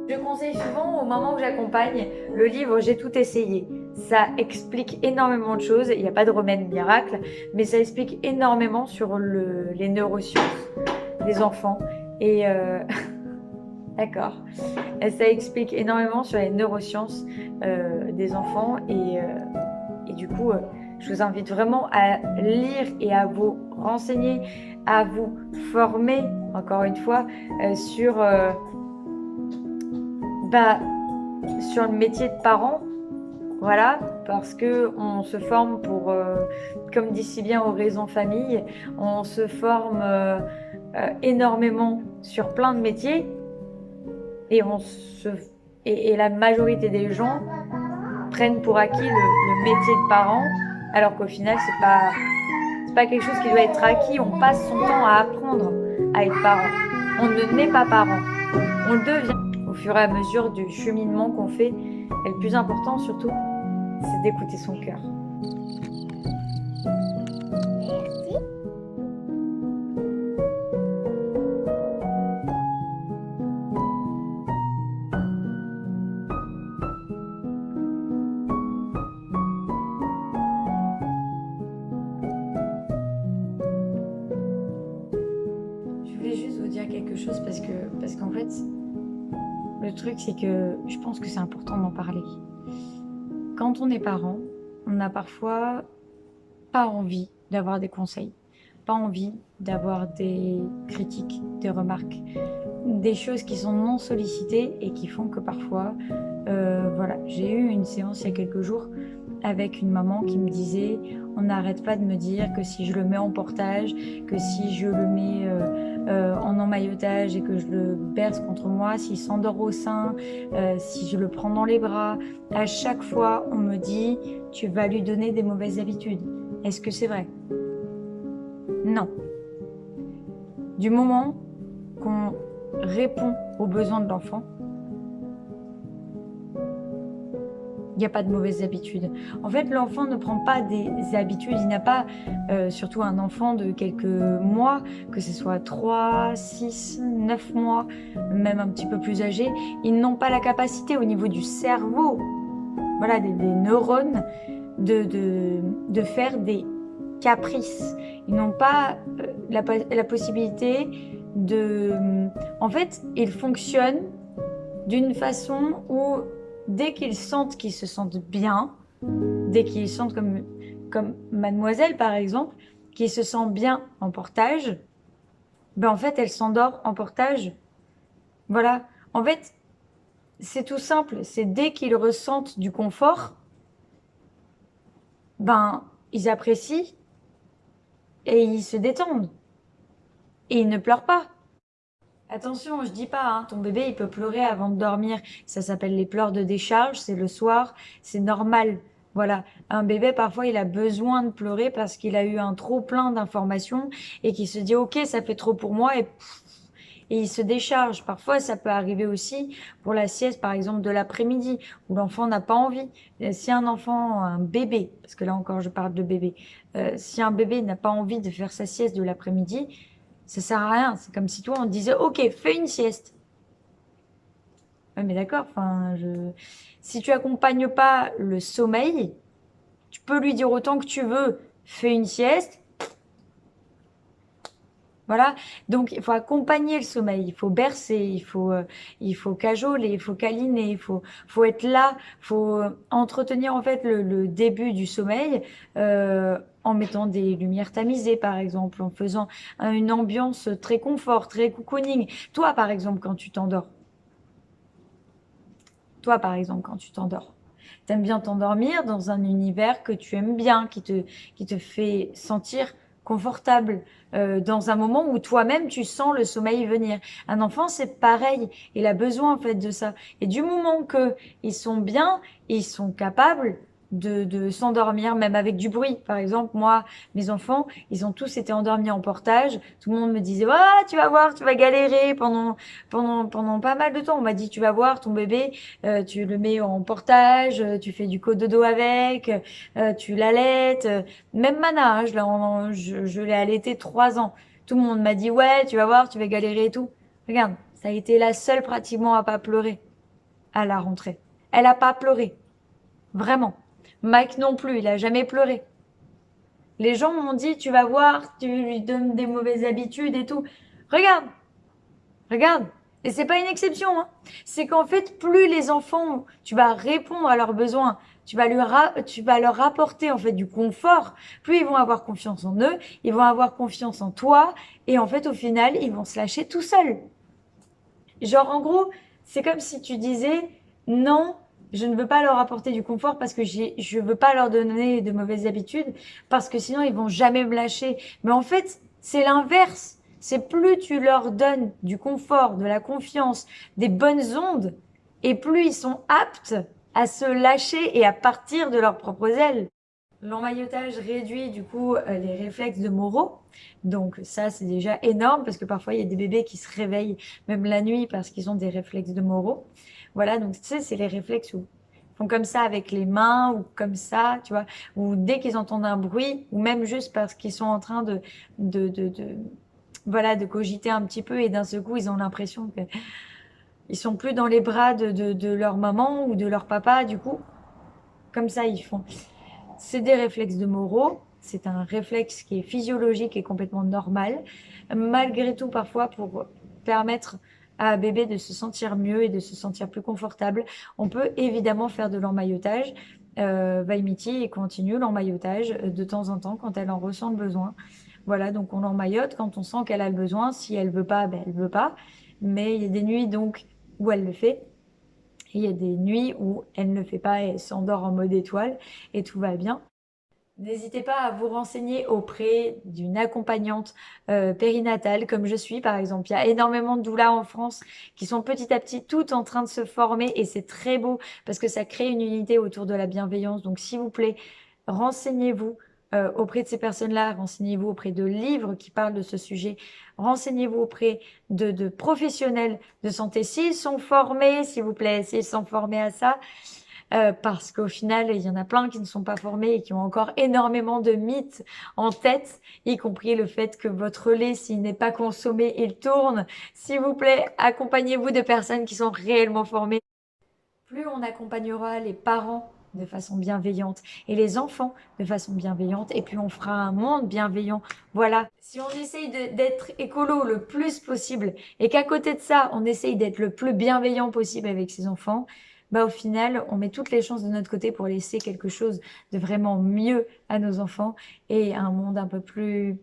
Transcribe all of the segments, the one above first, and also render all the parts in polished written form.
Je conseille souvent aux mamans que j'accompagne le livre J'ai tout essayé. Ça explique énormément de choses, il n'y a pas de remède miracle, mais ça explique énormément sur les neurosciences des enfants. Et d'accord. Ça explique énormément sur les neurosciences des enfants et du coup, je vous invite vraiment à lire et à vous renseigner, à vous former, encore une fois, sur le métier de parent. Voilà, parce que on se forme pour, comme dit si bien Horizon Famille, on se forme énormément sur plein de métiers et la majorité des gens prennent pour acquis le métier de parent, alors qu'au final c'est pas quelque chose qui doit être acquis. On passe son temps à apprendre à être parent. On ne naît pas parent, on le devient au fur et à mesure du cheminement qu'on fait. Et le plus important surtout, c'est d'écouter son cœur. Merci. Je voulais juste vous dire quelque chose parce qu'en fait, le truc c'est que je pense que c'est important d'en parler. Quand on est parent, on n'a parfois pas envie d'avoir des conseils, pas envie d'avoir des critiques, des remarques, des choses qui sont non sollicitées et qui font que parfois, voilà, j'ai eu une séance il y a quelques jours avec une maman qui me disait on n'arrête pas de me dire que si je le mets en portage, que si je le mets en emmaillotage et que je le berce contre moi, s'il s'endort au sein, si je le prends dans les bras, à chaque fois on me dit tu vas lui donner des mauvaises habitudes. Est-ce que c'est vrai? Non. Du moment qu'on répond aux besoins de l'enfant, il n'y a pas de mauvaises habitudes. En fait, l'enfant ne prend pas des habitudes. Il n'a pas, surtout un enfant de quelques mois, que ce soit 3, 6, 9 mois, même un petit peu plus âgé, ils n'ont pas la capacité au niveau du cerveau, voilà, des neurones, de faire des caprices. Ils n'ont pas la possibilité de... En fait, ils fonctionnent d'une façon où dès qu'ils sentent qu'ils se sentent bien, dès qu'ils sentent comme mademoiselle par exemple, qui se sent bien en portage, ben en fait elle s'endort en portage. Voilà. En fait, c'est tout simple. C'est dès qu'ils ressentent du confort, ben ils apprécient et ils se détendent. Et ils ne pleurent pas. Attention, je dis pas, hein, ton bébé il peut pleurer avant de dormir. Ça s'appelle les pleurs de décharge, c'est le soir, c'est normal. Voilà, un bébé parfois il a besoin de pleurer parce qu'il a eu un trop plein d'informations et qu'il se dit ok ça fait trop pour moi et il se décharge. Parfois ça peut arriver aussi pour la sieste par exemple de l'après-midi où l'enfant n'a pas envie. Si un enfant, un bébé, parce que là encore je parle de bébé, si un bébé n'a pas envie de faire sa sieste de l'après-midi, ça sert à rien. C'est comme si toi, on te disait, OK, fais une sieste. Ouais, mais d'accord, enfin, si tu accompagnes pas le sommeil, tu peux lui dire autant que tu veux, fais une sieste. Voilà. Donc, il faut accompagner le sommeil. Il faut bercer, il faut cajoler, il faut câliner, faut être là, il faut entretenir, en fait, le début du sommeil, en mettant des lumières tamisées, par exemple, en faisant une ambiance très confort, très cocooning. Toi, par exemple, quand tu t'endors. Toi, par exemple, quand tu t'endors. T'aimes bien t'endormir dans un univers que tu aimes bien, qui te fait sentir confortable, dans un moment où toi-même tu sens le sommeil venir. Un enfant, c'est pareil, il a besoin en fait de ça. Et du moment que ils sont bien, ils sont capables de s'endormir, même avec du bruit. Par exemple, moi, mes enfants, ils ont tous été endormis en portage. Tout le monde me disait, ah, tu vas voir, tu vas galérer pendant pas mal de temps. On m'a dit, tu vas voir, ton bébé, tu le mets en portage, tu fais du cododo avec, tu l'allaites. Même Mana, hein, je l'ai allaité 3 ans. Tout le monde m'a dit, ouais, tu vas voir, tu vas galérer et tout. Regarde, ça a été la seule pratiquement à pas pleurer à la rentrée. Elle a pas pleuré. Vraiment. Mike non plus, il a jamais pleuré. Les gens m'ont dit, tu vas voir, tu lui donnes des mauvaises habitudes et tout. Regarde, regarde. Et c'est pas une exception, hein. C'est qu'en fait, plus les enfants, tu vas répondre à leurs besoins, tu vas leur apporter en fait du confort, plus ils vont avoir confiance en eux, ils vont avoir confiance en toi, et en fait, au final, ils vont se lâcher tout seuls. Genre, en gros, c'est comme si tu disais, non, je ne veux pas leur apporter du confort parce que je veux pas leur donner de mauvaises habitudes, parce que sinon ils vont jamais me lâcher. Mais en fait, c'est l'inverse. C'est plus tu leur donnes du confort, de la confiance, des bonnes ondes, et plus ils sont aptes à se lâcher et à partir de leurs propres ailes. L'emmaillotage réduit du coup les réflexes de Moro. Donc ça, c'est déjà énorme parce que parfois, il y a des bébés qui se réveillent même la nuit parce qu'ils ont des réflexes de Moro. Voilà, donc tu sais, c'est les réflexes où ils font comme ça avec les mains ou comme ça, tu vois, ou dès qu'ils entendent un bruit, ou même juste parce qu'ils sont en train voilà, de cogiter un petit peu et d'un seul coup, ils ont l'impression qu'ils sont plus dans les bras de leur maman ou de leur papa, du coup, comme ça, ils font. C'est des réflexes de Moro. C'est un réflexe qui est physiologique et complètement normal. Malgré tout, parfois, pour permettre à un bébé de se sentir mieux et de se sentir plus confortable, on peut évidemment faire de l'emmaillotage. Vaimiti et continue l'emmaillotage de temps en temps quand elle en ressent le besoin. Voilà, donc on l'emmaillote quand on sent qu'elle a le besoin. Si elle veut pas, ben elle veut pas. Mais il y a des nuits donc où elle le fait. Et il y a des nuits où elle ne le fait pas et elle s'endort en mode étoile et tout va bien. N'hésitez pas à vous renseigner auprès d'une accompagnante périnatale, comme je suis par exemple. Il y a énormément de doulas en France qui sont petit à petit toutes en train de se former et c'est très beau parce que ça crée une unité autour de la bienveillance. Donc s'il vous plaît, renseignez-vous auprès de ces personnes-là, renseignez-vous auprès de livres qui parlent de ce sujet, renseignez-vous auprès de professionnels de santé s'ils sont formés, s'il vous plaît, s'ils sont formés à ça. Parce qu'au final, il y en a plein qui ne sont pas formés et qui ont encore énormément de mythes en tête, y compris le fait que votre lait, s'il n'est pas consommé, il tourne. S'il vous plaît, accompagnez-vous de personnes qui sont réellement formées. Plus on accompagnera les parents de façon bienveillante et les enfants de façon bienveillante, et puis on fera un monde bienveillant. Voilà. Si on essaye d'être écolo le plus possible et qu'à côté de ça, on essaye d'être le plus bienveillant possible avec ses enfants, bah au final, on met toutes les chances de notre côté pour laisser quelque chose de vraiment mieux à nos enfants et un monde un peu plus...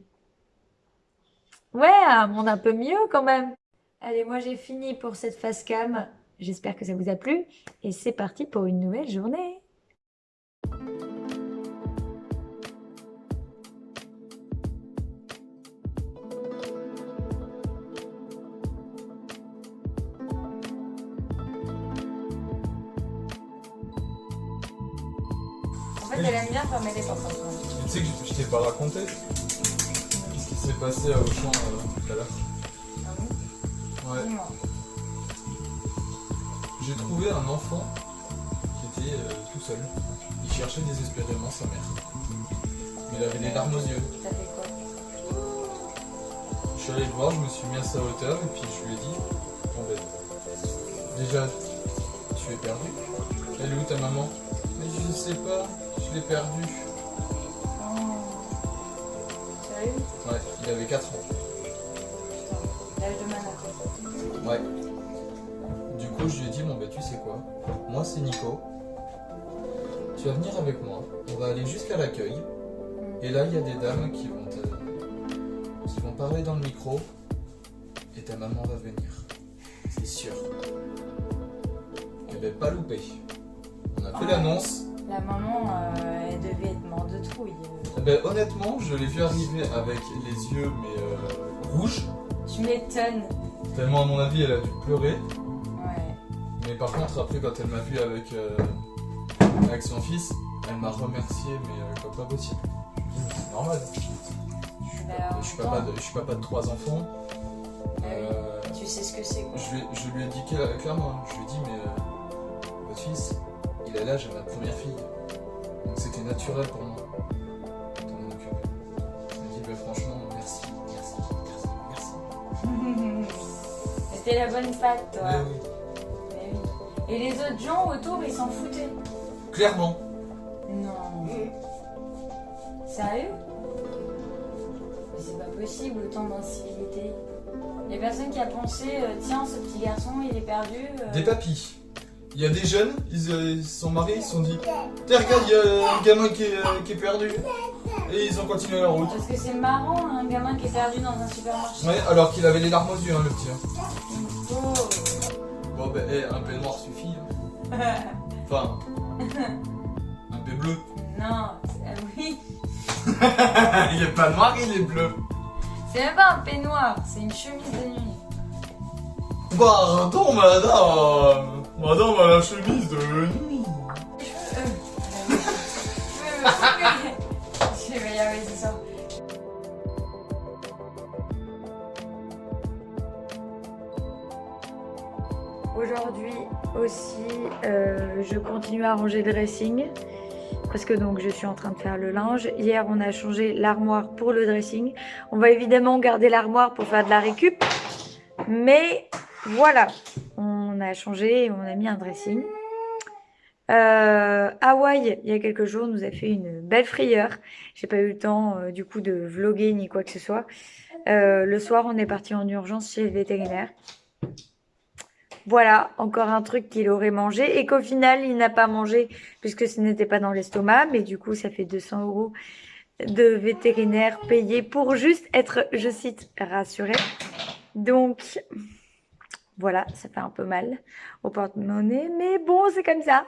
Ouais, un monde un peu mieux quand même. Allez, moi j'ai fini pour cette face cam. J'espère que ça vous a plu et c'est parti pour une nouvelle journée. En fait, elle aime bien fermer les portes. Tu sais que je t'ai pas raconté ce qui s'est passé à Auchan tout à l'heure. Ah oui? Ouais. Dis-moi. J'ai trouvé un enfant qui était tout seul. Il cherchait désespérément sa mère. Il avait des larmes aux yeux. T'as fait quoi? Je suis allé le voir, je me suis mis à sa hauteur et puis je lui ai dit, bon ben, déjà, tu es perdu. Elle est où ta maman? Mais je ne sais pas, je l'ai perdue. Oh. Sérieux? Ouais, il avait 4 ans. Putain, l'âge de Mana. Ouais. Du coup, je lui ai dit, bon bah tu sais quoi, moi c'est Nico, tu vas venir avec moi, on va aller jusqu'à l'accueil, Et là, il y a des dames qui vont parler dans le micro et ta maman va venir. C'est sûr. Elle va pas louper. On a fait l'annonce. La maman, elle devait être morte de trouille. Eh ben, honnêtement, je l'ai vu arriver avec les yeux rouges. Tu m'étonnes. Tellement à mon avis, elle a dû pleurer. Ouais. Mais par contre, après, quand elle m'a vu avec son fils, elle m'a remercié, mais comme pas possible. Je lui ai dit, mais c'est normal. Je suis papa de 3 enfants. Tu sais ce que c'est, quoi. Je lui ai dit clairement, je lui ai dit, mais votre fils, il a l'âge de ma première fille. Donc c'était naturel pour moi de m'en occuper. Je lui ai dit, bah, franchement, merci. C'était la bonne patte, toi. Mais oui. Mais oui. Et les autres gens autour, ils s'en foutaient. Clairement. Non. Sérieux? Mais c'est pas possible, autant d'incivilité. Il y a personne qui a pensé, tiens, ce petit garçon, il est perdu. Des papis. Il y a des jeunes, ils sont mariés, ils se sont dit, tiens, regarde, il y a un gamin qui est perdu. Et ils ont continué leur route. Parce que c'est marrant, un gamin qui est perdu dans un supermarché. Ouais, alors qu'il avait les larmes aux yeux, hein, le petit. Pauvre. Bon, ben, un peignoir suffit. Hein. Enfin, un peu bleu. Non, oui. Il est pas noir, il est bleu. C'est même pas un peignoir, c'est une chemise de nuit. Pardon, madame. Madame a la chemise de nuit. Je vais y arriver ce soir. Aujourd'hui aussi, je continue à ranger le dressing parce que donc je suis en train de faire le linge. Hier, on a changé l'armoire pour le dressing. On va évidemment garder l'armoire pour faire de la récup, mais voilà, on a changé et on a mis un dressing. Hawaï, il y a quelques jours, nous a fait une belle frayeur. J'ai pas eu le temps du coup de vlogger ni quoi que ce soit. Le soir, on est parti en urgence chez le vétérinaire. Voilà, encore un truc qu'il aurait mangé et qu'au final, il n'a pas mangé puisque ce n'était pas dans l'estomac. Mais du coup, ça fait 200 € de vétérinaire payé pour juste être, je cite, rassuré. Donc, voilà, ça fait un peu mal au porte-monnaie. Mais bon, c'est comme ça.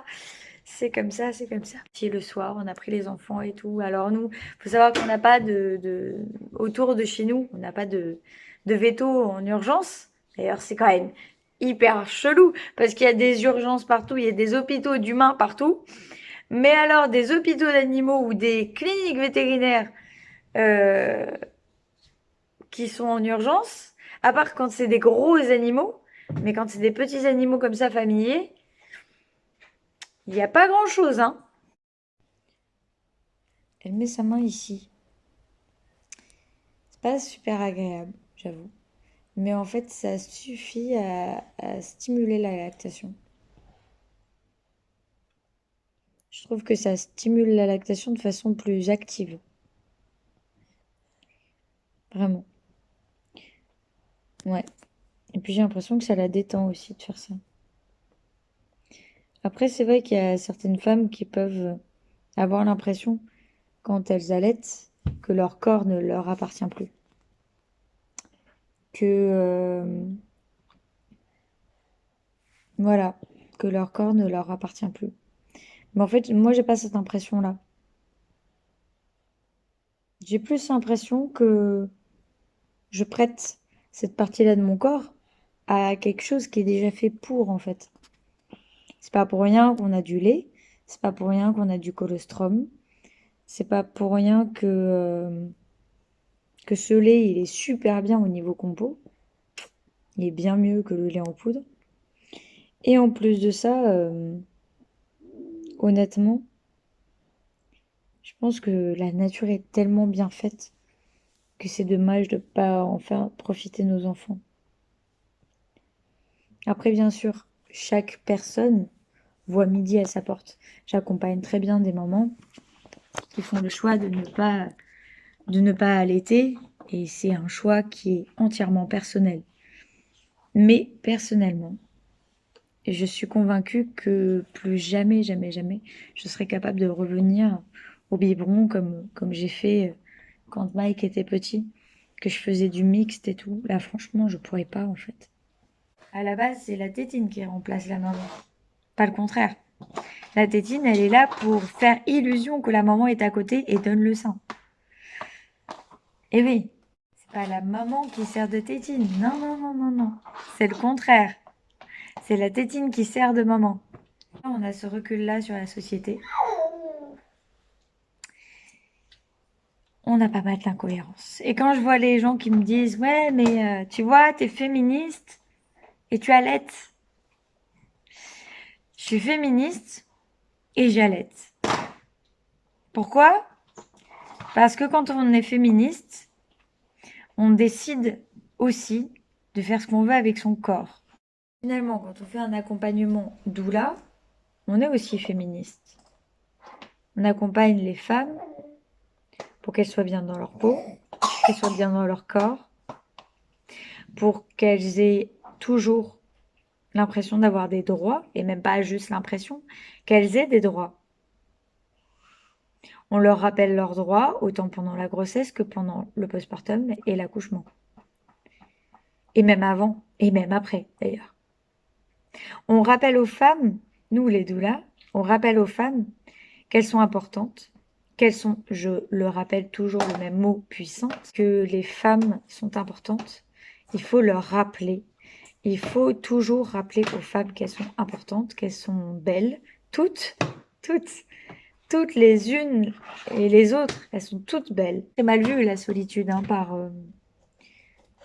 C'est comme ça, c'est comme ça. Puis le soir, on a pris les enfants et tout. Alors nous, faut savoir qu'on n'a pas autour de chez nous, on n'a pas de veto en urgence. D'ailleurs, c'est quand même hyper chelou parce qu'il y a des urgences partout, il y a des hôpitaux d'humains partout. Mais alors, des hôpitaux d'animaux ou des cliniques vétérinaires qui sont en urgence, à part quand c'est des gros animaux, mais quand c'est des petits animaux comme ça, familiers, il n'y a pas grand-chose, hein. Elle met sa main ici. C'est pas super agréable, j'avoue. Mais en fait, ça suffit à stimuler la lactation. Je trouve que ça stimule la lactation de façon plus active. Vraiment. Ouais. Et puis j'ai l'impression que ça la détend aussi de faire ça. Après, c'est vrai qu'il y a certaines femmes qui peuvent avoir l'impression, quand elles allaitent, que leur corps ne leur appartient plus. Voilà, que leur corps ne leur appartient plus. Mais en fait, moi, j'ai pas cette impression-là. J'ai plus l'impression que je prête cette partie-là de mon corps à quelque chose qui est déjà fait pour, en fait. C'est pas pour rien qu'on a du lait, c'est pas pour rien qu'on a du colostrum, c'est pas pour rien que ce lait, il est super bien au niveau compo. Il est bien mieux que le lait en poudre. Et en plus de ça, honnêtement, je pense que la nature est tellement bien faite que c'est dommage de ne pas en faire profiter nos enfants. Après, bien sûr, chaque personne voit midi à sa porte. J'accompagne très bien des mamans qui font le choix de ne pas allaiter, et c'est un choix qui est entièrement personnel. Mais personnellement, je suis convaincue que plus jamais, jamais, jamais, je serai capable de revenir au biberon comme j'ai fait quand Mike était petit, que je faisais du mixte et tout. Là, franchement, je pourrais pas en fait. À la base, c'est la tétine qui remplace la maman, pas le contraire. La tétine, elle est là pour faire illusion que la maman est à côté et donne le sein. Et oui, c'est pas la maman qui sert de tétine. Non, non, non, non, non. C'est le contraire. C'est la tétine qui sert de maman. On a ce recul-là sur la société. On a pas mal d'incohérences. Et quand je vois les gens qui me disent « Ouais, mais tu vois, t'es féministe et tu allaites. » Je suis féministe et j'allaite. Pourquoi? Parce que quand on est féministe, on décide aussi de faire ce qu'on veut avec son corps. Finalement, quand on fait un accompagnement doula, on est aussi féministe. On accompagne les femmes pour qu'elles soient bien dans leur peau, qu'elles soient bien dans leur corps, pour qu'elles aient toujours l'impression d'avoir des droits, et même pas juste l'impression, qu'elles aient des droits. On leur rappelle leurs droits, autant pendant la grossesse que pendant le postpartum et l'accouchement. Et même avant, et même après, d'ailleurs. On rappelle aux femmes, nous les doulas, on rappelle aux femmes qu'elles sont importantes, qu'elles sont, je le rappelle toujours le même mot, puissantes, que les femmes sont importantes. Il faut leur rappeler. Il faut toujours rappeler aux femmes qu'elles sont importantes, qu'elles sont belles, toutes les unes et les autres, elles sont toutes belles. C'est mal vu la solitude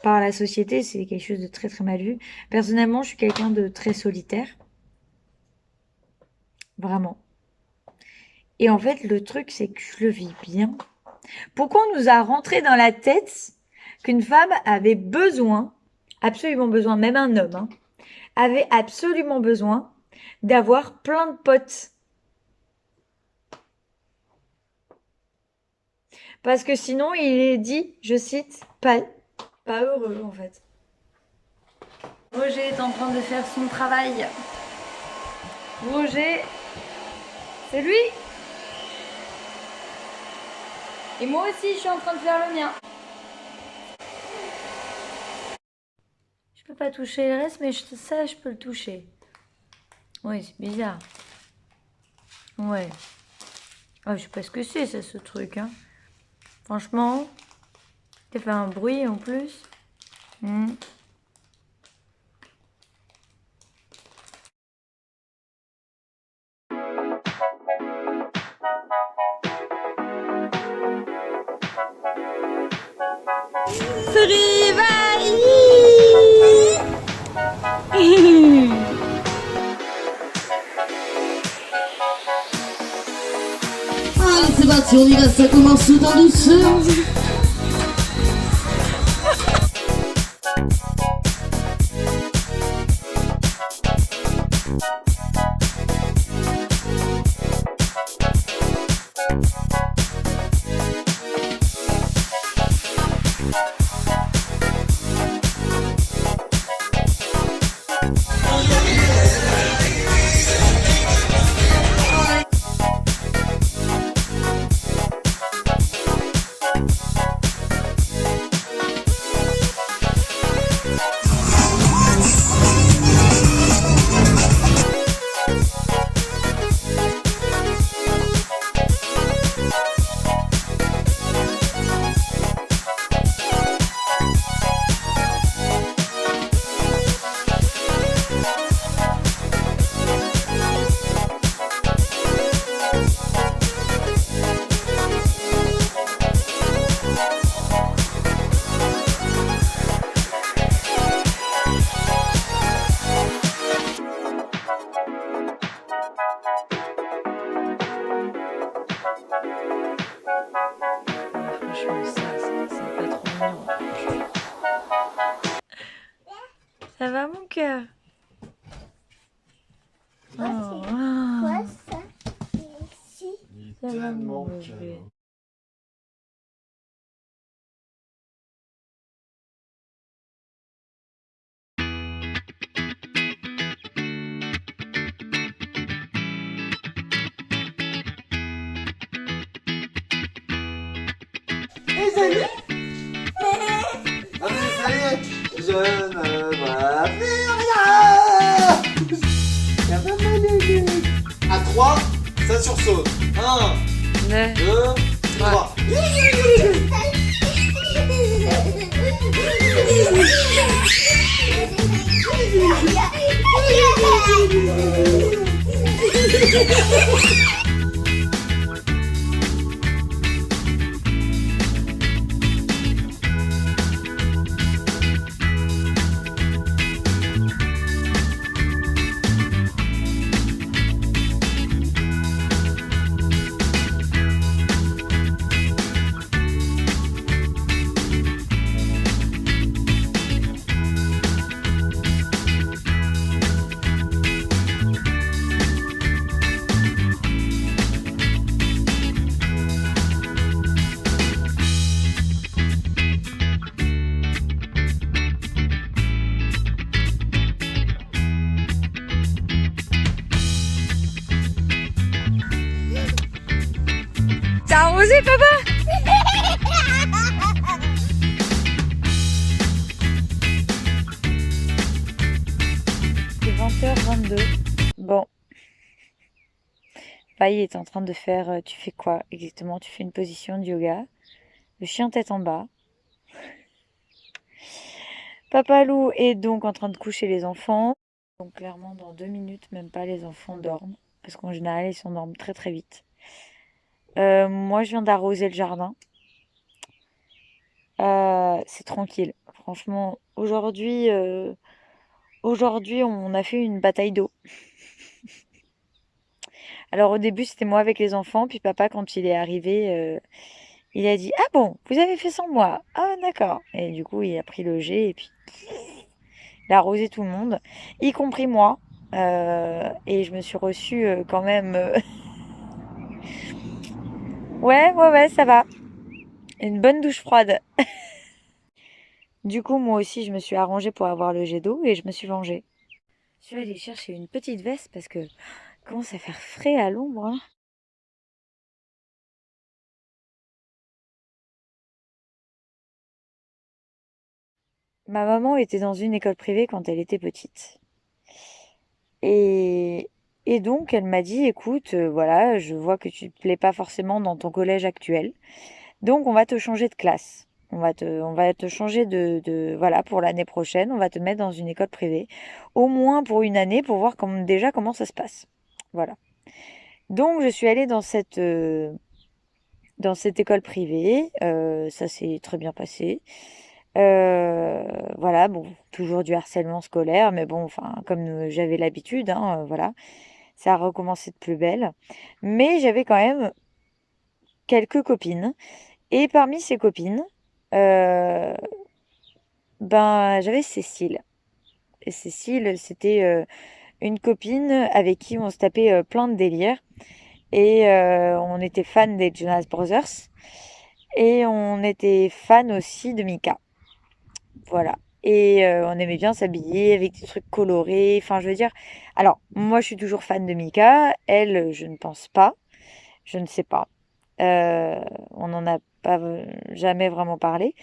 par la société, c'est quelque chose de très très mal vu. Personnellement, je suis quelqu'un de très solitaire. Vraiment. Et en fait, le truc, c'est que je le vis bien. Pourquoi on nous a rentré dans la tête qu'une femme avait besoin, absolument besoin, même un homme, hein, avait absolument besoin d'avoir plein de potes. Parce que sinon, il est dit, je cite, pas heureux en fait. Roger est en train de faire son travail. Roger, c'est lui. Et moi aussi, je suis en train de faire le mien. Je peux pas toucher le reste, mais ça, je peux le toucher. Oui, c'est bizarre. Ouais. Oh, je sais pas ce que c'est, ça, ce truc, hein. Franchement, ça fait un bruit en plus. Allez, c'est parti, on y va, ça commence tout en douceur. Franchement, c'est pas trop mignon. Ça va, mon cœur? Oh, Quoi ça ici? ça va, mon bébé. salut. Ah mais ça y est, je ne vois plus rien. À 3, ça sursaute. 1, 2, 3. T'as arrosé, papa? C'est 20h22. Bon. Paille est en train de faire... tu fais quoi exactement? Tu fais une position de yoga. Le chien tête en bas. Papa Loup est donc en train de coucher les enfants. Donc clairement, dans 2 minutes, même pas, les enfants dorment. Parce qu'en général, ils s'endorment très très vite. Moi, je viens d'arroser le jardin. C'est tranquille. Franchement, aujourd'hui, on a fait une bataille d'eau. Alors au début, c'était moi avec les enfants, puis papa, quand il est arrivé, il a dit: «Ah bon, vous avez fait sans moi? Ah d'accord.» Et du coup, il a pris le jet et puis il a arrosé tout le monde, y compris moi. Et je me suis reçue quand même. Ouais, ça va. Une bonne douche froide. Du coup, moi aussi, je me suis arrangée pour avoir le jet d'eau et je me suis vengée. Je suis allée chercher une petite veste parce que commence à faire frais à l'ombre, hein. Ma maman était dans une école privée quand elle était petite. Et, et donc, elle m'a dit, écoute, voilà, je vois que tu te plais pas forcément dans ton collège actuel. Donc, on va te changer de classe. On va te changer voilà, pour l'année prochaine. On va te mettre dans une école privée. Au moins pour une année, pour voir déjà comment ça se passe. Voilà. Donc, je suis allée dans cette école privée. Ça s'est très bien passé. Voilà, bon, toujours du harcèlement scolaire, mais bon, enfin, comme j'avais l'habitude, hein, voilà, ça a recommencé de plus belle. Mais j'avais quand même quelques copines. Et parmi ces copines, euh, ben, j'avais Cécile. Et Cécile, c'était une copine avec qui on se tapait plein de délires. Et on était fan des Jonas Brothers. Et on était fan aussi de Mika. Voilà. Et on aimait bien s'habiller avec des trucs colorés. Enfin, je veux dire. Alors, moi, je suis toujours fan de Mika. Elle, je ne pense pas. Je ne sais pas. On n'en a pas jamais vraiment parlé.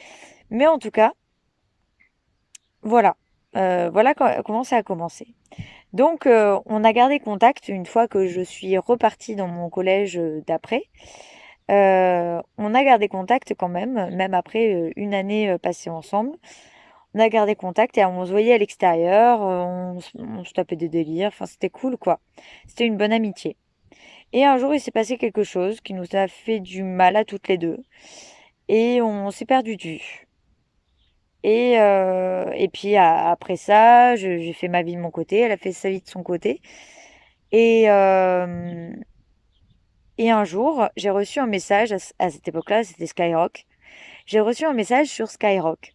Mais en tout cas, voilà. Voilà comment ça a commencé. Donc, on a gardé contact une fois que je suis repartie dans mon collège d'après. On a gardé contact quand même après une année passée ensemble. On a gardé contact et on se voyait à l'extérieur, on se tapait des délires, enfin c'était cool quoi. C'était une bonne amitié. Et un jour il s'est passé quelque chose qui nous a fait du mal à toutes les deux. Et on s'est perdu de vue. Et puis après ça, j'ai fait ma vie de mon côté, elle a fait sa vie de son côté. Et, euh, et un jour, j'ai reçu un message, à cette époque-là, c'était Skyrock. J'ai reçu un message sur Skyrock.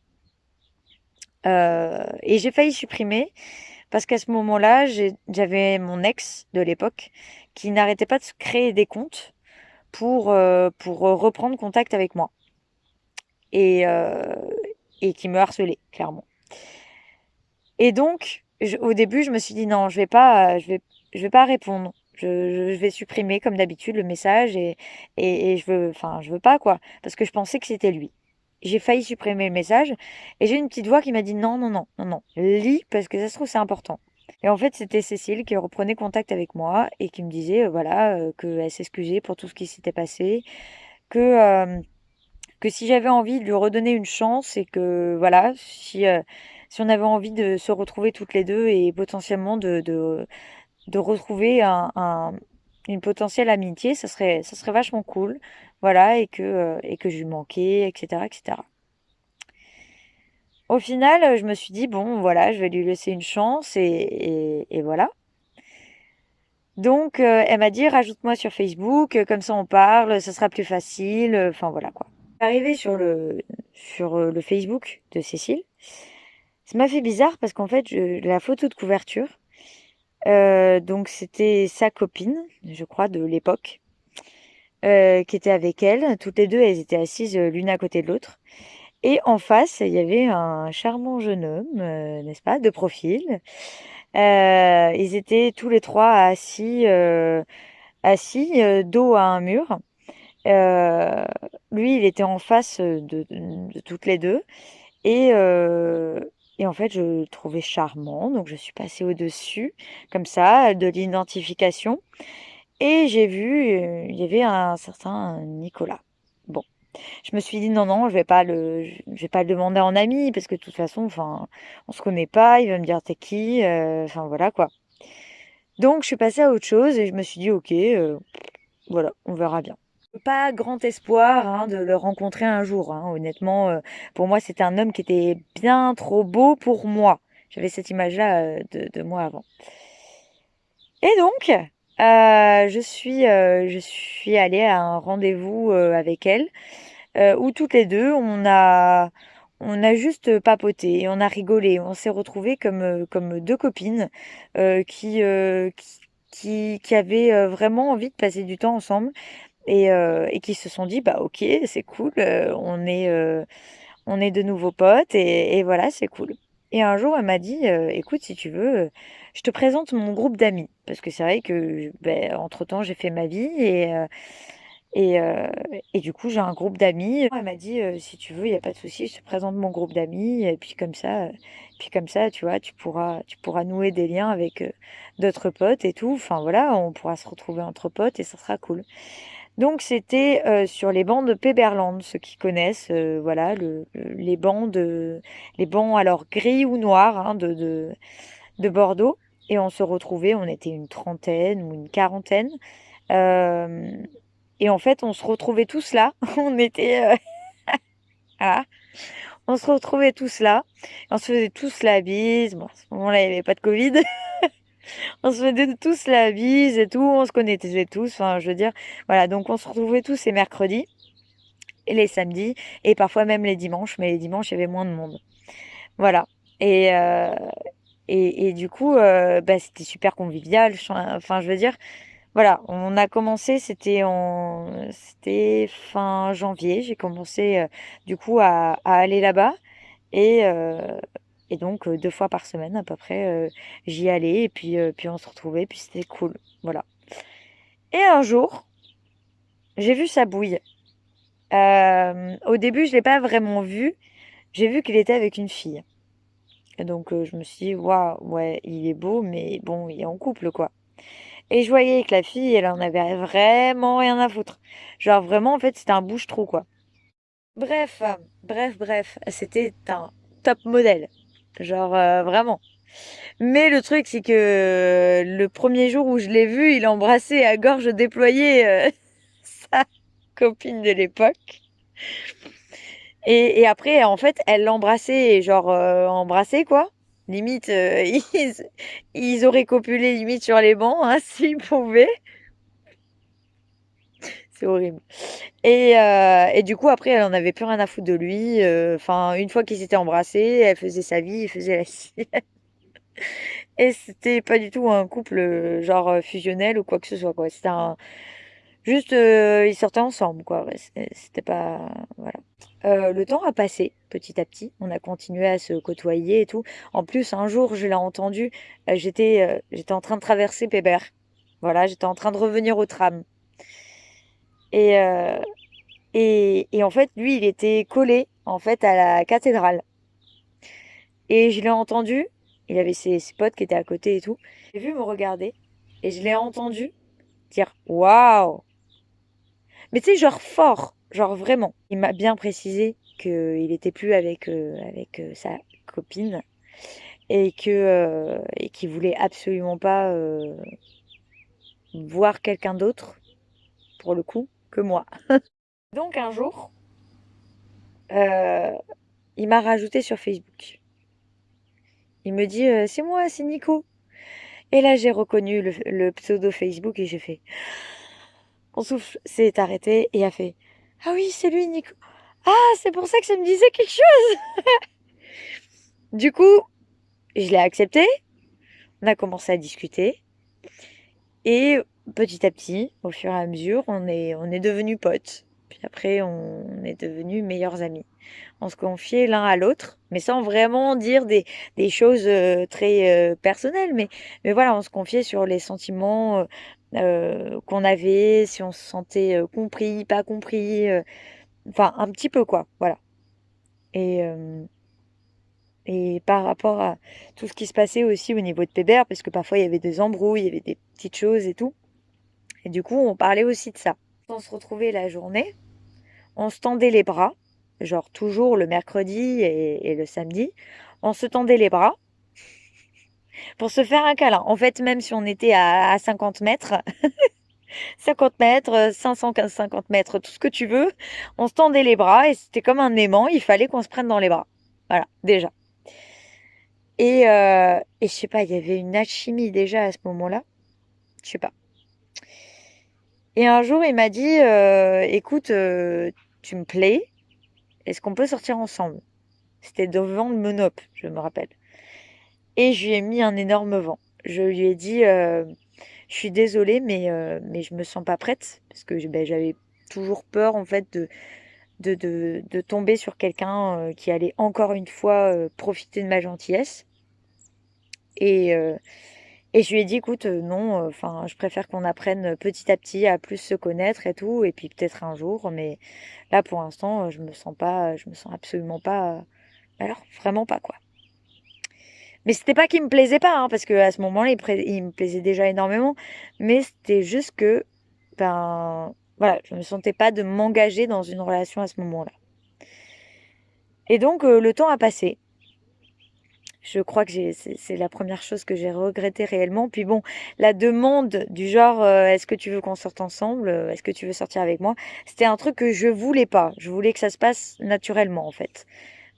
Et j'ai failli supprimer parce qu'à ce moment-là, j'avais mon ex de l'époque qui n'arrêtait pas de se créer des comptes pour reprendre contact avec moi et, euh, et qui me harcelait, clairement. Et donc, au début, je me suis dit non, je vais pas répondre. Je vais supprimer comme d'habitude le message et je veux pas quoi, parce que je pensais que c'était lui. J'ai failli supprimer le message et j'ai une petite voix qui m'a dit non, non, non, non, non, lis parce que ça se trouve c'est important. Et en fait, c'était Cécile qui reprenait contact avec moi et qui me disait, voilà, qu'elle s'excusait pour tout ce qui s'était passé, que, euh, que si j'avais envie de lui redonner une chance et que, voilà, si on avait envie de se retrouver toutes les deux et potentiellement de retrouver une potentielle amitié, ça serait vachement cool, voilà, et que je lui manquais, etc., etc. Au final, je me suis dit, bon, voilà, je vais lui laisser une chance et voilà. Donc, elle m'a dit, rajoute-moi sur Facebook, comme ça on parle, ça sera plus facile, enfin voilà quoi. Arrivé sur le Facebook de Cécile, ça m'a fait bizarre parce qu'en fait, la photo de couverture, donc c'était sa copine, je crois, de l'époque, qui était avec elle. Toutes les deux, elles étaient assises l'une à côté de l'autre. Et en face, il y avait un charmant jeune homme, n'est-ce pas, de profil. Ils étaient tous les trois assis dos à un mur. Euh, Lui, il était en face de toutes les deux. Et, euh, et en fait, je le trouvais charmant. Donc, je suis passée au-dessus, comme ça, de l'identification. Et j'ai vu, il y avait un certain Nicolas. Bon, je me suis dit non, non, je vais pas le demander en ami parce que de toute façon, enfin, on se connaît pas. Il va me dire t'es qui, enfin voilà quoi. Donc je suis passée à autre chose et je me suis dit ok, voilà, on verra bien. Pas grand espoir hein, de le rencontrer un jour. Hein. Honnêtement, pour moi, c'était un homme qui était bien trop beau pour moi. J'avais cette image-là de moi avant. Et donc, je suis allée à un rendez-vous avec elle, où toutes les deux, on a juste papoté, on a rigolé, on s'est retrouvés comme deux copines qui avaient vraiment envie de passer du temps ensemble et qui se sont dit, bah ok, c'est cool, on est de nouveaux potes et voilà, c'est cool. Et un jour, elle m'a dit, écoute, si tu veux, je te présente mon groupe d'amis. Parce que c'est vrai que, ben, entre-temps, j'ai fait ma vie et, euh, et du coup, j'ai un groupe d'amis. Elle m'a dit, si tu veux, il n'y a pas de souci, je te présente mon groupe d'amis. Et puis comme ça, tu vois, tu pourras nouer des liens avec d'autres potes et tout. Enfin voilà, on pourra se retrouver entre potes et ça sera cool. Donc c'était sur les bancs de Péberland, ceux qui connaissent, voilà, les bancs alors gris ou noirs hein, de Bordeaux. Et on se retrouvait, on était une trentaine ou une quarantaine. Euh, et en fait, on se retrouvait tous là. On était, voilà, on se retrouvait tous là. On se faisait tous la bise. Bon, à ce moment-là, il n'y avait pas de Covid. On se faisait tous la bise et tout. On se connaissait tous. Enfin, je veux dire, voilà. Donc, on se retrouvait tous les mercredis et les samedis et parfois même les dimanches. Mais les dimanches, il y avait moins de monde. Voilà. Et, euh, et du coup, bah, c'était super convivial. Enfin, je veux dire, voilà, on a commencé, c'était fin janvier. J'ai commencé du coup à aller là-bas et, euh, et donc 2 fois par semaine à peu près, j'y allais et puis on se retrouvait, puis c'était cool. Voilà. Et un jour, j'ai vu sa bouille. Au début, je l'ai pas vraiment vu. J'ai vu qu'il était avec une fille. Et donc je me suis dit, waouh, ouais, il est beau, mais bon, il est en couple quoi. Et je voyais que la fille, elle en avait vraiment rien à foutre. Genre vraiment, en fait, c'était un bouche-trou, quoi. Bref, bref, c'était un top modèle. Genre vraiment. Mais le truc, c'est que le premier jour où je l'ai vu, il embrassait à gorge déployée sa copine de l'époque. Et après, en fait, elle l'embrassait, genre embrassée, quoi. Limite, ils auraient copulé limite sur les bancs, hein, s'ils pouvaient. C'est horrible. Et du coup, après, elle en avait plus rien à foutre de lui. Enfin, une fois qu'ils s'étaient embrassés, elle faisait sa vie, il faisait la sienne. Et c'était pas du tout un couple genre fusionnel ou quoi que ce soit, quoi. C'était un... Juste, ils sortaient ensemble, quoi. Ouais, c'était pas... Voilà. Le temps a passé petit à petit. On a continué à se côtoyer et tout. En plus, un jour, je l'ai entendu. J'étais en train de traverser Pébert. Voilà, j'étais en train de revenir au tram. Et, euh, et en fait, lui, il était collé en fait à la cathédrale. Et je l'ai entendu. Il avait ses potes qui étaient à côté et tout. J'ai vu me regarder et je l'ai entendu dire waouh. Mais tu sais, genre fort, genre vraiment. Il m'a bien précisé qu'il était plus avec sa copine et qu'il voulait absolument pas voir quelqu'un d'autre pour le coup que moi. Donc un jour, euh, il m'a rajouté sur Facebook. Il me dit c'est moi, c'est Nico. Et là j'ai reconnu le pseudo Facebook et j'ai fait mon souffle s'est arrêté et a fait ah oui c'est lui Nico. Ah c'est pour ça que ça me disait quelque chose. Du coup je l'ai accepté. On a commencé à discuter et petit à petit, au fur et à mesure, on est devenus potes. Puis après, on est devenus meilleurs amis. On se confiait l'un à l'autre, mais sans vraiment dire des choses très personnelles. Mais voilà, on se confiait sur les sentiments qu'on avait, si on se sentait compris, pas compris. Enfin, un petit peu quoi, voilà. Et, euh, et par rapport à tout ce qui se passait aussi au niveau de Pébert, parce que parfois il y avait des embrouilles, il y avait des petites choses et tout. Et du coup, on parlait aussi de ça. On se retrouvait la journée, on se tendait les bras, genre toujours le mercredi et le samedi, on se tendait les bras pour se faire un câlin. En fait, même si on était à 50 mètres, 50 mètres, 550 mètres, tout ce que tu veux, on se tendait les bras et c'était comme un aimant, il fallait qu'on se prenne dans les bras. Voilà, déjà. Et je sais pas, il y avait une alchimie déjà à ce moment-là. Je sais pas. Et un jour, il m'a dit, écoute, tu me plais, est-ce qu'on peut sortir ensemble? C'était devant le Monop, je me rappelle. Et je lui ai mis un énorme vent. Je lui ai dit, je suis désolée, mais je me sens pas prête, parce que ben, j'avais toujours peur, en fait, de tomber sur quelqu'un qui allait encore une fois profiter de ma gentillesse. Et, euh, Et je lui ai dit, écoute, non, enfin, je préfère qu'on apprenne petit à petit à plus se connaître et tout, et puis peut-être un jour, mais là, pour l'instant, je me sens absolument pas, alors, vraiment pas, quoi. Mais c'était pas qu'il me plaisait pas, hein, parce que à ce moment-là, il me plaisait déjà énormément, mais c'était juste que, ben, voilà, je me sentais pas de m'engager dans une relation à ce moment-là. Et donc, le temps a passé. Je crois que c'est la première chose que j'ai regretté réellement. Puis bon, la demande du genre, est-ce que tu veux qu'on sorte ensemble? Est-ce que tu veux sortir avec moi? C'était un truc que je voulais pas. Je voulais que ça se passe naturellement, en fait.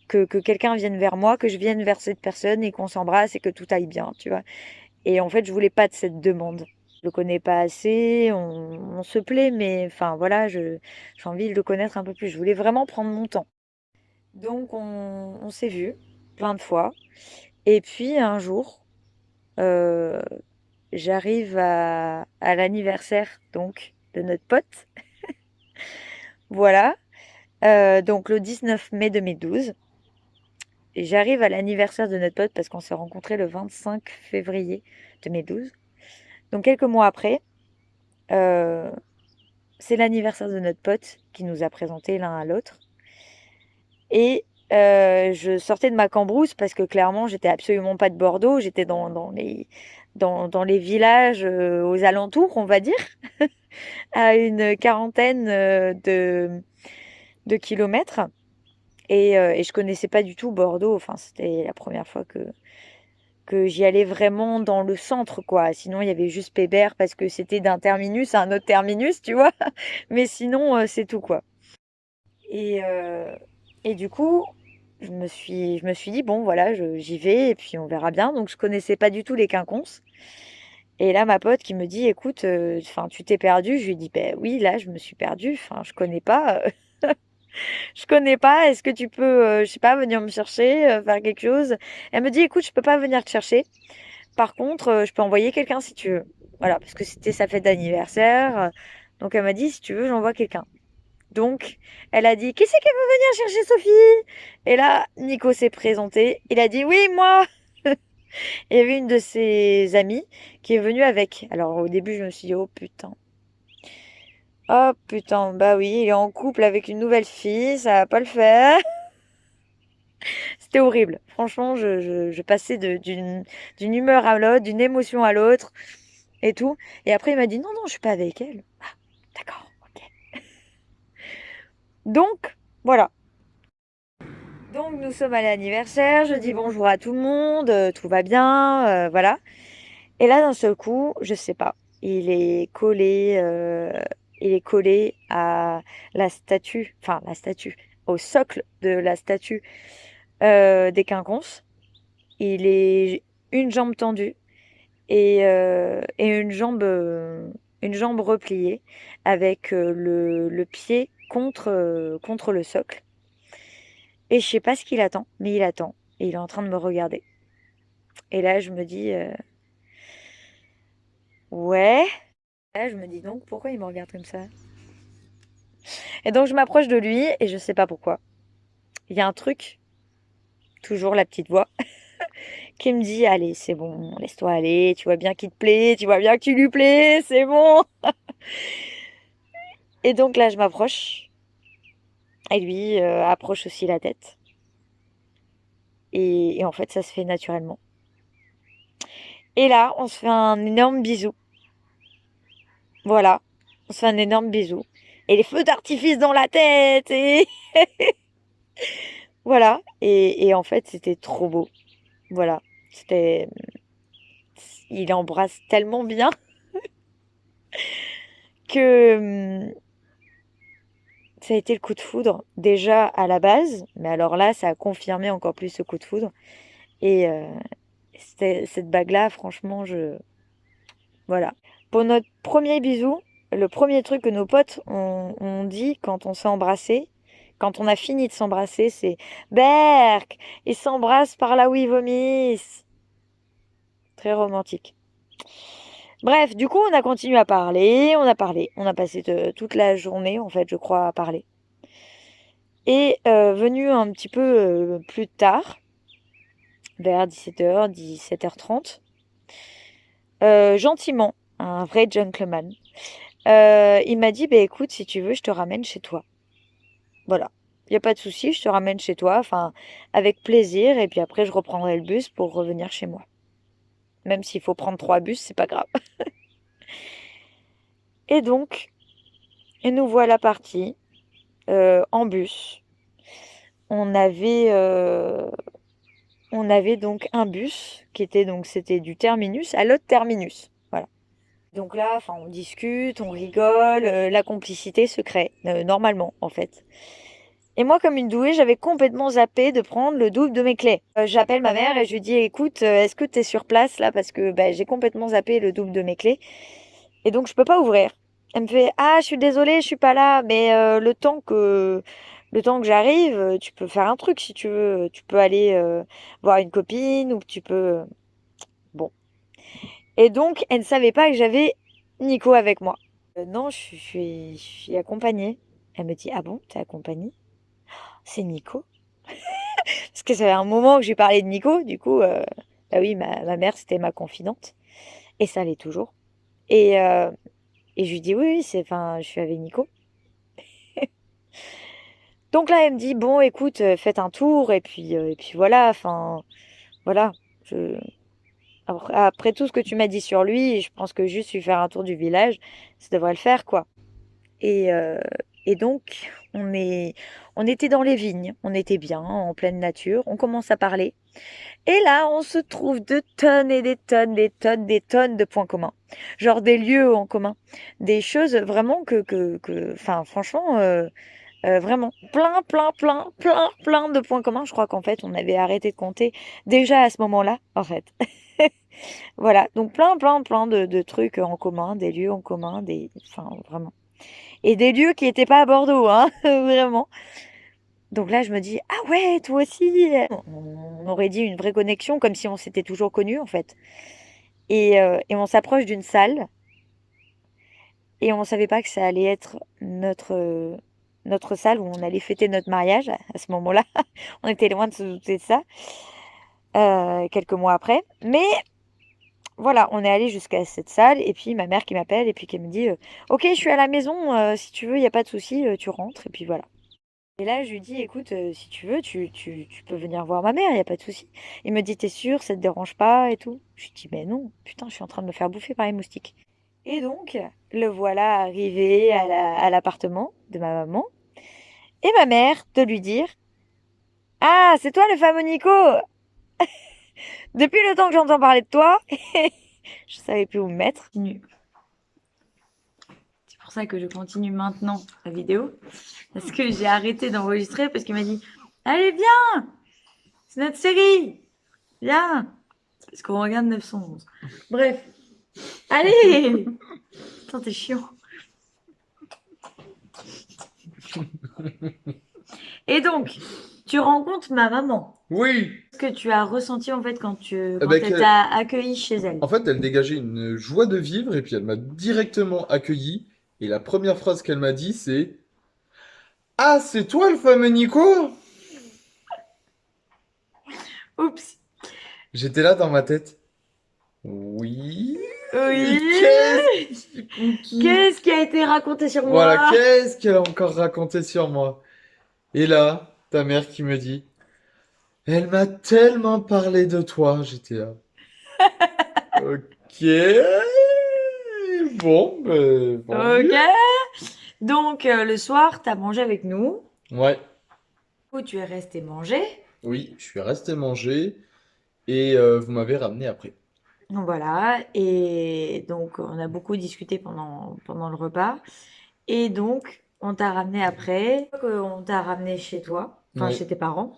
Que quelqu'un vienne vers moi, que je vienne vers cette personne et qu'on s'embrasse et que tout aille bien, tu vois. Et en fait, je voulais pas de cette demande. Je le connais pas assez, on se plaît, mais enfin voilà, j'ai envie de le connaître un peu plus. Je voulais vraiment prendre mon temps. Donc on s'est vu plein de fois. Et puis un jour, euh, j'arrive à l'anniversaire donc de notre pote. Voilà. Donc le 19 mai 2012. Et j'arrive à l'anniversaire de notre pote parce qu'on s'est rencontrés le 25 février 2012. Donc quelques mois après, euh, c'est l'anniversaire de notre pote qui nous a présentés l'un à l'autre. Et je sortais de ma cambrousse parce que clairement, j'étais absolument pas de Bordeaux. J'étais dans les villages aux alentours, on va dire, à une quarantaine de kilomètres. Et je connaissais pas du tout Bordeaux. Enfin, c'était la première fois que j'y allais vraiment dans le centre, quoi. Sinon, il y avait juste Pébert parce que c'était d'un terminus à un autre terminus, tu vois. Mais sinon, c'est tout, quoi. Et, euh, et du coup, je me suis dit, bon, voilà, j'y vais et puis on verra bien. Donc, je connaissais pas du tout les quinconces. Et là, ma pote qui me dit, écoute, enfin, tu t'es perdue. Je lui dis, ben oui, là, je me suis perdue. Enfin, je connais pas. Je connais pas. Est-ce que tu peux, je sais pas, venir me chercher, faire quelque chose? Elle me dit, écoute, je peux pas venir te chercher. Par contre, je peux envoyer quelqu'un si tu veux. Voilà, parce que c'était sa fête d'anniversaire. Donc, elle m'a dit, si tu veux, j'envoie quelqu'un. Donc, elle a dit, qui c'est qui veut venir chercher Sophie? Et là, Nico s'est présenté. Il a dit, oui, moi. Et il y avait une de ses amies qui est venue avec. Alors au début, je me suis dit, oh putain. Oh putain, bah oui, il est en couple avec une nouvelle fille, ça va pas le faire. C'était horrible. Franchement, je passais d'une humeur à l'autre, d'une émotion à l'autre et tout. Et après, il m'a dit, non, non, je suis pas avec elle. Ah, d'accord, ok. Donc, voilà. Donc, nous sommes à l'anniversaire, je dis bonjour à tout le monde, tout va bien, voilà. Et là, d'un seul coup, je sais pas, il est collé à la statue, enfin, la statue, au socle de la statue des quinconces. Il est une jambe tendue et une jambe repliée avec le pied contre le socle. Et je sais pas ce qu'il attend, mais il attend. Et il est en train de me regarder. Et là, je me dis, ouais. Là, je me dis donc, pourquoi il me regarde comme ça? Et donc, je m'approche de lui et je sais pas pourquoi. Il y a un truc, toujours la petite voix, qui me dit, allez, c'est bon, laisse-toi aller, tu vois bien qu'il te plaît, tu vois bien que tu lui plais, c'est bon. Et donc là, je m'approche. Et lui approche aussi la tête. Et en fait, ça se fait naturellement. Et là, on se fait un énorme bisou. Voilà, on se fait un énorme bisou. Et les feux d'artifice dans la tête. Et voilà. Et en fait, c'était trop beau. Voilà. C'était... Il embrasse tellement bien que ça a été le coup de foudre. Déjà à la base. Mais alors là, ça a confirmé encore plus ce coup de foudre. Et cette bague-là, franchement, voilà. Pour notre premier bisou, le premier truc que nos potes ont dit quand on s'est embrassé, quand on a fini de s'embrasser, c'est Berk, ils s'embrassent par là où ils vomissent. Très romantique. Bref, du coup, on a continué à parler, on a parlé. On a passé toute la journée, en fait, je crois, à parler. Et venu un petit peu plus tard, vers 17h, 17h30, gentiment, un vrai gentleman, il m'a dit, bah, écoute, si tu veux, je te ramène chez toi. Voilà. Il n'y a pas de souci, je te ramène chez toi, enfin, avec plaisir, et puis après, je reprendrai le bus pour revenir chez moi. Même s'il faut prendre 3 bus, c'est pas grave. Et donc, et nous voilà partis en bus. On avait, euh, on avait donc un bus qui était donc c'était du terminus à l'autre terminus. Voilà. Donc là, enfin, on discute, on rigole, la complicité se crée normalement en fait. Et moi, comme une douée, j'avais complètement zappé de prendre le double de mes clés. J'appelle ma mère et je lui dis, écoute, est-ce que tu es sur place là? Parce que bah, j'ai complètement zappé le double de mes clés. Et donc, je peux pas ouvrir. Elle me fait, ah, je suis désolée, je suis pas là, mais le temps que j'arrive, tu peux faire un truc si tu veux. Tu peux aller voir une copine ou tu peux... Bon. Et donc, elle ne savait pas que j'avais Nico avec moi. Non, je suis accompagnée. Elle me dit, ah bon, t'es accompagnée? C'est Nico? Parce que ça fait un moment que j'ai parlé de Nico, du coup, bah oui, ma mère, c'était ma confidente. Et ça l'est toujours. Et, euh, et je lui dis, oui, oui, enfin, je suis avec Nico. Donc là, elle me dit, bon, écoute, faites un tour, et puis voilà, enfin, voilà. Je... Après tout ce que tu m'as dit sur lui, je pense que juste lui faire un tour du village, ça devrait le faire, quoi. Et, euh, et donc, on était dans les vignes, on était bien, en pleine nature, on commence à parler. Et là, on se trouve de tonnes et des tonnes, des tonnes, des tonnes de points communs. Genre des lieux en commun. Des choses vraiment enfin, franchement, vraiment, plein de points communs. Je crois qu'en fait, on avait arrêté de compter déjà à ce moment-là, en fait. Voilà, donc plein de trucs en commun, des lieux en commun, enfin, vraiment. Et des lieux qui n'étaient pas à Bordeaux, hein, vraiment. Donc là, je me dis, ah ouais, toi aussi. On aurait dit une vraie connexion, comme si on s'était toujours connus, en fait. Et on s'approche d'une salle, et on ne savait pas que ça allait être notre salle où on allait fêter notre mariage à ce moment-là. On était loin de se douter de ça. quelques mois après. Mais voilà, on est allé jusqu'à cette salle et puis ma mère qui m'appelle et puis qui me dit ok, je suis à la maison, si tu veux, il n'y a pas de souci, tu rentres et puis voilà. Et là, je lui dis écoute, si tu veux, tu peux venir voir ma mère, il n'y a pas de souci. Il me dit t'es sûr, ça te dérange pas et tout. Je lui dis mais non, putain, je suis en train de me faire bouffer par les moustiques. Et donc, le voilà arrivé à l'appartement de ma maman et ma mère de lui dire ah, c'est toi le fameux Nico! Depuis le temps que j'entends parler de toi, je savais plus où me mettre. C'est pour ça que je continue maintenant la vidéo. Parce que j'ai arrêté d'enregistrer parce qu'il m'a dit allez, viens! C'est notre série! Viens! C'est parce qu'on regarde 911. Bref. Allez! Putain, t'es chiant. Et donc, tu rencontres ma maman. Oui. Qu'est-ce que tu as ressenti en fait quand elle qu'elle- t'a accueilli chez elle? En fait, elle dégageait une joie de vivre et puis elle m'a directement accueilli. Et la première phrase qu'elle m'a dit, c'est ah, c'est toi le fameux Nico? Oups. J'étais là dans ma tête. Oui. Oui. Cookie. Qu'est-ce qui a été raconté sur moi? Voilà, qu'est-ce qu'elle a encore raconté sur moi? Et là, ta mère qui me dit, elle m'a tellement parlé de toi, j'étais là. Ok. Bon, bon. Ok. Donc, le soir, t'as mangé avec nous. Ouais, Ou tu es resté manger. oui, je suis resté manger et vous m'avez ramené après. Donc voilà. Et donc, on a beaucoup discuté pendant le repas. Et donc, on t'a ramené après. On t'a ramené chez toi. Enfin, Ouais. chez tes parents.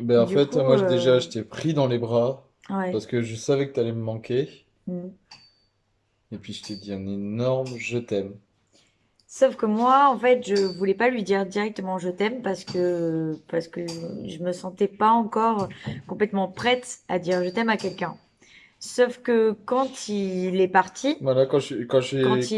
Ben, en Du fait, coup, moi, déjà, je t'ai pris dans les bras Ouais. parce que je savais que t'allais me manquer. Mm. Et puis, je t'ai dit un énorme je t'aime. Sauf que moi, en fait, je voulais pas lui dire directement je t'aime parce que je me sentais pas encore complètement prête à dire je t'aime à quelqu'un. Sauf que quand il est parti, Voilà, quand il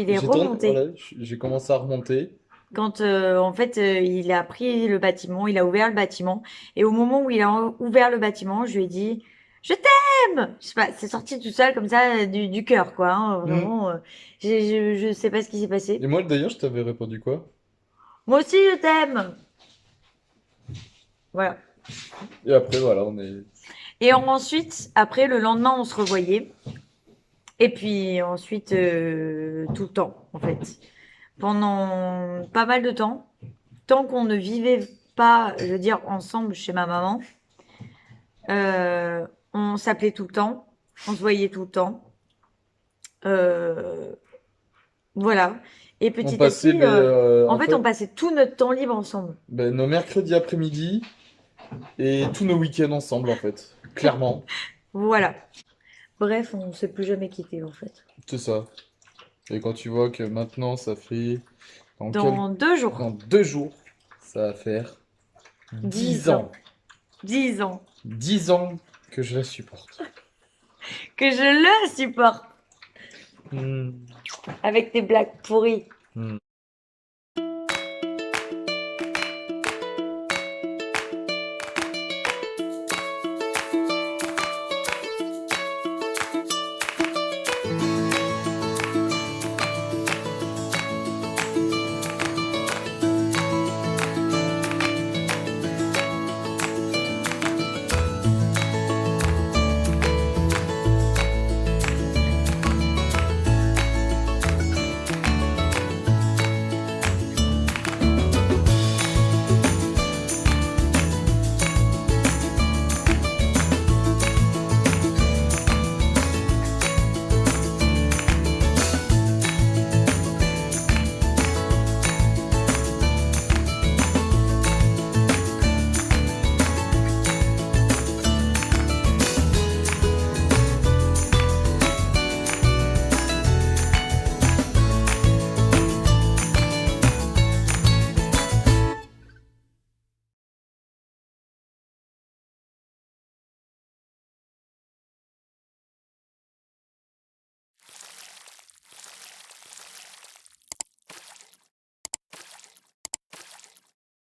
est j'ai tourné, remonté, voilà, j'ai commencé à remonter. quand en fait il a pris le bâtiment, il a ouvert le bâtiment, et au moment où il a ouvert le bâtiment, je lui ai dit je t'aime. Je sais pas, c'est sorti tout seul comme ça du cœur quoi, hein, Mm. vraiment. Je sais pas ce qui s'est passé. Et moi, d'ailleurs, je t'avais répondu quoi? Moi aussi je t'aime. Voilà. Et après, voilà, on est. Et ensuite, après, le lendemain, on se revoyait. Et puis ensuite, tout le temps, en fait. Pendant pas mal de temps, tant qu'on ne vivait pas, je veux dire, ensemble chez ma maman, on s'appelait tout le temps, on se voyait tout le temps. Euh, voilà. Et On petit à passait, petit, en fait, on passait tout notre temps libre ensemble. nos mercredis après-midi et tous nos week-ends ensemble, en fait. Clairement, Voilà. Bref, on ne s'est plus jamais quitté, en fait. c'est ça. Et quand tu vois que maintenant, ça fait. Dans 2 jours. Dans 2 jours, ça va faire 10 ans. 10 ans. 10 ans que je la supporte. Que je le supporte Hmm. avec tes blagues pourries. Hmm.